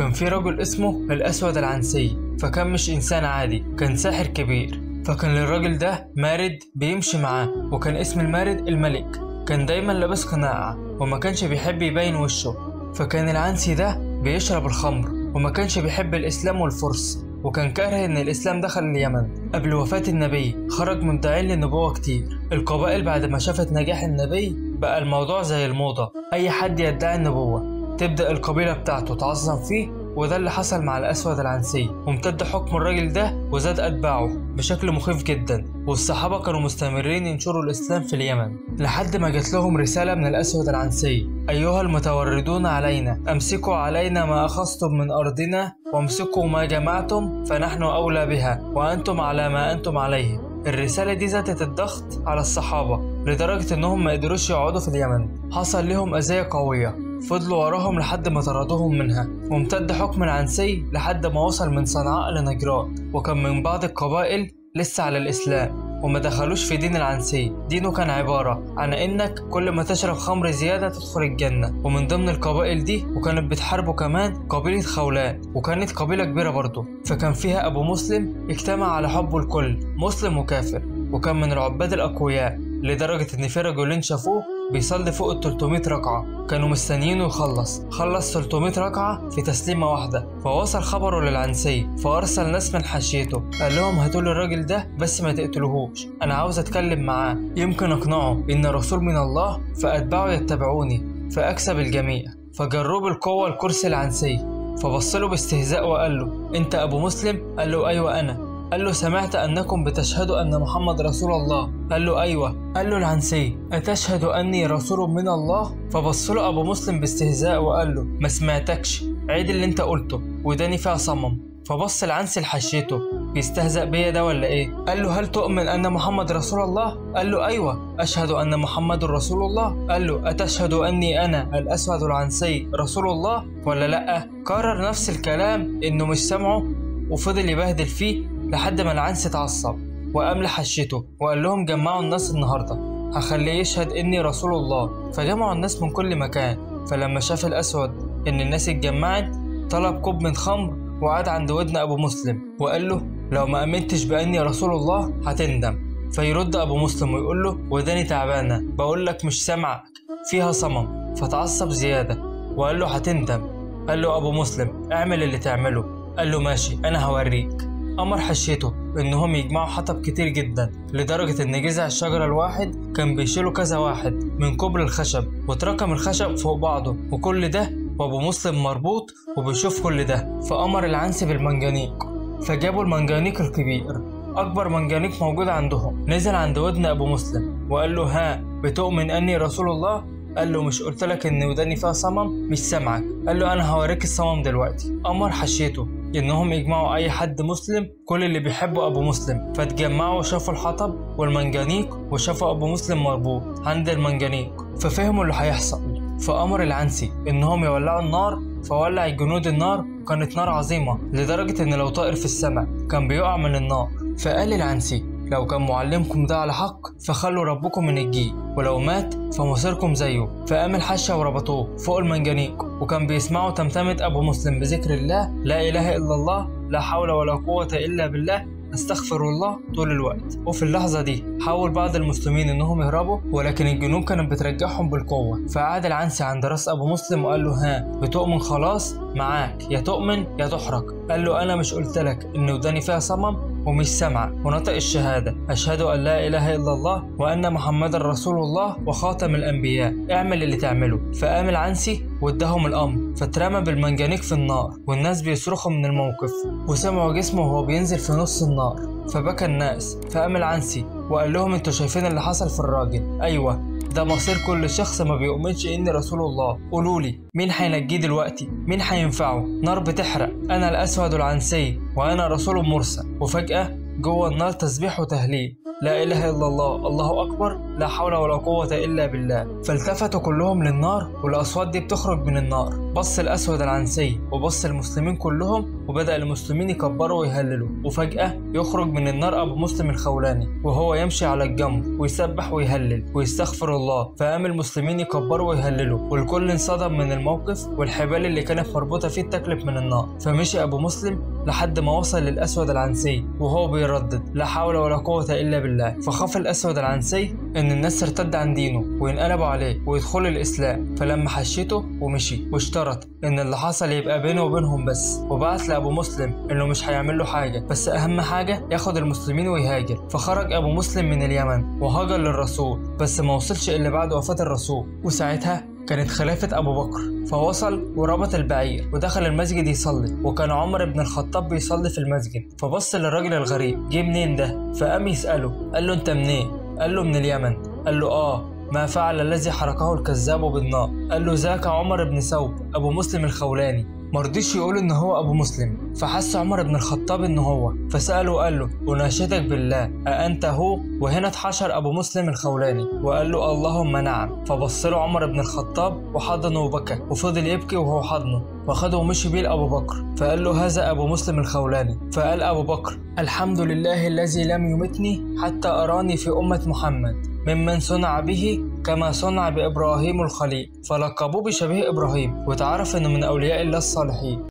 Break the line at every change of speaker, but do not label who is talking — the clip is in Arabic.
وكان في رجل اسمه الأسود العنسي، فكان مش إنسان عادي، كان ساحر كبير. فكان للراجل ده مارد بيمشي معاه، وكان اسم المارد الملك. كان دايما لابس قناع وما كانش بيحب يبين وشه. فكان العنسي ده بيشرب الخمر وما كانش بيحب الإسلام والفرس، وكان كاره إن الإسلام دخل اليمن. قبل وفاة النبي خرج مدعين للنبوة كتير. القبائل بعد ما شافت نجاح النبي بقى الموضوع زي الموضة، أي حد يدعي النبوة تبدأ القبيلة بتاعته تعظم فيه. وده اللي حصل مع الأسود العنسي، وامتد حكم الراجل ده وزاد أتباعه بشكل مخيف جدا. والصحابة كانوا مستمرين ينشروا الإسلام في اليمن لحد ما جات لهم رسالة من الأسود العنسي: أيها المتوردون علينا، أمسكوا علينا ما أخذتم من أرضنا، وامسكوا ما جمعتم، فنحن أولى بها وأنتم على ما أنتم عليه. الرسالة دي زادت الضغط على الصحابة لدرجة إنهم ما قدروش يقعدوا في اليمن. حصل لهم أذية قوية، فضلوا وراهم لحد ما طردوهم منها. وامتد حكم العنسي لحد ما وصل من صنعاء لنجران. وكان من بعض القبائل لسه على الإسلام وما دخلوش في دين العنسي. دينه كان عبارة عن إنك كل ما تشرب خمر زيادة تدخل الجنة. ومن ضمن القبائل دي وكانت بتحاربه كمان قبيلة خولان، وكانت قبيلة كبيرة برضه. فكان فيها أبو مسلم اجتمع على حبه الكل، مسلم وكافر، وكان من العباد الأقوياء لدرجة إن في رجلين شافوه بيصلي فوق ال 300 ركعة، كانوا مستنيينه خلص 300 ركعة في تسليمة واحدة. فوصل خبره للعنسي، فأرسل ناس من حاشيته قال لهم: هاتولي الراجل ده بس ما تقتلوهوش، أنا عاوز أتكلم معاه، يمكن أقنعه إن رسول من الله فأتباعه يتبعوني فأكسب الجميع. فجروه بالقوة الكرسي العنسي، فبصله باستهزاء وقال له: أنت أبو مسلم؟ قال له: أيوة أنا. قال له: سمعت أنكم بتشهدوا أن محمد رسول الله؟ قال له: أيوة. قال له العنسي: أتشهد أني رسول من الله؟ فبص له أبو مسلم باستهزاء وقال له: ما سمعتكش، عيد اللي أنت قلته، وداني فيها صمم. فبص العنسي لحشيته: بيستهزأ بيا ده ولا إيه؟ قال له: هل تؤمن أن محمد رسول الله؟ قال له: أيوة أشهد أن محمد رسول الله. قال له: أتشهد أني أنا الأسود العنسي رسول الله ولا لأ؟ كرر نفس الكلام إنه مش سامعه، وفضل يبهدل فيه لحد ما العنسي اتعصب وقام لحشته وقال لهم: جمعوا الناس النهارده، هخليه يشهد اني رسول الله. فجمعوا الناس من كل مكان. فلما شاف الاسود ان الناس اتجمعت طلب كوب من خمر وقعد عند ودن ابو مسلم وقال له: لو ما امنتش باني رسول الله هتندم. فيرد ابو مسلم ويقول له: وداني تعبانه، بقول لك مش سامعك، فيها صمم. فتعصب زياده وقال له: هتندم. قال له ابو مسلم: اعمل اللي تعمله. قال له: ماشي انا هوريك. أمر حشيته إنهم يجمعوا حطب كتير جدا لدرجة إن جذع الشجرة الواحد كان بيشيله كذا واحد من كبر الخشب، واتركم الخشب فوق بعضه، وكل ده وأبو مسلم مربوط وبيشوف كل ده. فأمر العنسي بالمنجنيق، فجابوا المنجنيق الكبير، أكبر منجنيق موجود عندهم، نزل عند ودن أبو مسلم وقال له: ها، بتؤمن أني رسول الله؟ قال له: مش قلتلك إن وداني فيها صمم؟ مش سامعك. قال له: أنا هوريك الصمم دلوقتي. أمر حشيته إنهم يجمعوا أي حد مسلم، كل اللي بيحبوا أبو مسلم. فتجمعوا وشافوا الحطب والمنجنيق وشافوا أبو مسلم مربوط عند المنجنيق، ففهموا اللي هيحصل. فأمر العنسي إنهم يولعوا النار، فولع الجنود النار، كانت نار عظيمة لدرجة إن لو طائر في السماء كان بيقع من النار. فقال العنسي: لو كان معلمكم ده على حق فخلوا ربكم من الجيل، ولو مات فمصيركم زيه. فقام الحشة وربطوه فوق المنجنيق، وكان بيسمعوا تمتمة أبو مسلم بذكر الله: لا إله إلا الله، لا حول ولا قوة إلا بالله، استغفر الله، طول الوقت. وفي اللحظة دي حاول بعض المسلمين انهم يهربوا، ولكن الجنود كانت بترجعهم بالقوة. فقعد العنسي عند راس ابو مسلم وقال له: ها، بتؤمن؟ خلاص معاك، يا تؤمن يا تحرق. قال له: انا مش قلتلك ان وداني فيها صمم ومش سامعة؟ ونطق الشهادة: أشهد أن لا إله إلا الله وأن محمد رسول الله وخاتم الأنبياء، اعمل اللي تعمله. فقام العنسي واداهم الأمر، فاترمى بالمنجنيق في النار، والناس بيصرخوا من الموقف، وسمعوا جسمه وهو بينزل في نص النار، فبكى الناس. فقام العنسي وقال لهم: انتوا شايفين اللي حصل في الراجل؟ أيوة، ده مصير كل شخص ما بيؤمنش إني رسول الله. قولولي مين هينجيه دلوقتي؟ مين هينفعه؟ نار بتحرق، أنا الأسود العنسي وأنا رسول مرسل. وفجأة جوه النار تسبيح وتهليل: لا إله إلا الله، الله أكبر، لا حول ولا قوة إلا بالله. فالتفتوا كلهم للنار والأصوات دي بتخرج من النار. بص الأسود العنسي وبص المسلمين كلهم، وبدأ المسلمين يكبروا ويهللوا. وفجأة يخرج من النار أبو مسلم الخولاني وهو يمشي على الجمر ويسبح ويهلل ويستغفر الله. فقام المسلمين يكبروا ويهللوا، والكل انصدم من الموقف، والحبال اللي كانت مربوطة فيه اتاكلت من النار. فمشي أبو مسلم لحد ما وصل للأسود العنسي وهو بيردد لا حول ولا قوة إلا بالله. فخاف الأسود العنسي إن الناس ترتد عن دينه وينقلبوا عليه ويدخلوا الإسلام، فلما حشيته ومشي واشترط إن اللي حصل يبقى بينه وبينهم بس. وبعت لأبو مسلم إنه مش هيعمل له حاجة، بس أهم حاجة ياخد المسلمين ويهاجر. فخرج أبو مسلم من اليمن وهاجر للرسول، بس ما وصلش إلا بعد وفاة الرسول، وساعتها كانت خلافة أبو بكر. فوصل وربط البعير ودخل المسجد يصلي، وكان عمر بن الخطاب بيصلي في المسجد. فبص للراجل الغريب، جه منين ده؟ فقام يسأله، قال له أنت منين؟ قال له من اليمن. قال له ما فعل الذي حرقه الكذاب بالنار؟ قال له ذاك عمر بن ثوب أبو مسلم الخولاني. مرضيش يقول ان هو ابو مسلم، فحس عمر بن الخطاب ان هو، فسأله وقال له اناشدك بالله أأنت هو؟ وهنا اتحشر ابو مسلم الخولاني وقال له اللهم نعم. فبص له عمر بن الخطاب وحضنه وبكى، وفضل يبكي وهو حضنه، واخده ومشي بيه لابو بكر. فقال له هذا ابو مسلم الخولاني. فقال ابو بكر الحمد لله الذي لم يمتني حتى اراني في امة محمد ممن صنع به كما صنع بإبراهيم الخليل. فلقبوه بشبيه إبراهيم، وتعرف إنه من أولياء الله الصالحين.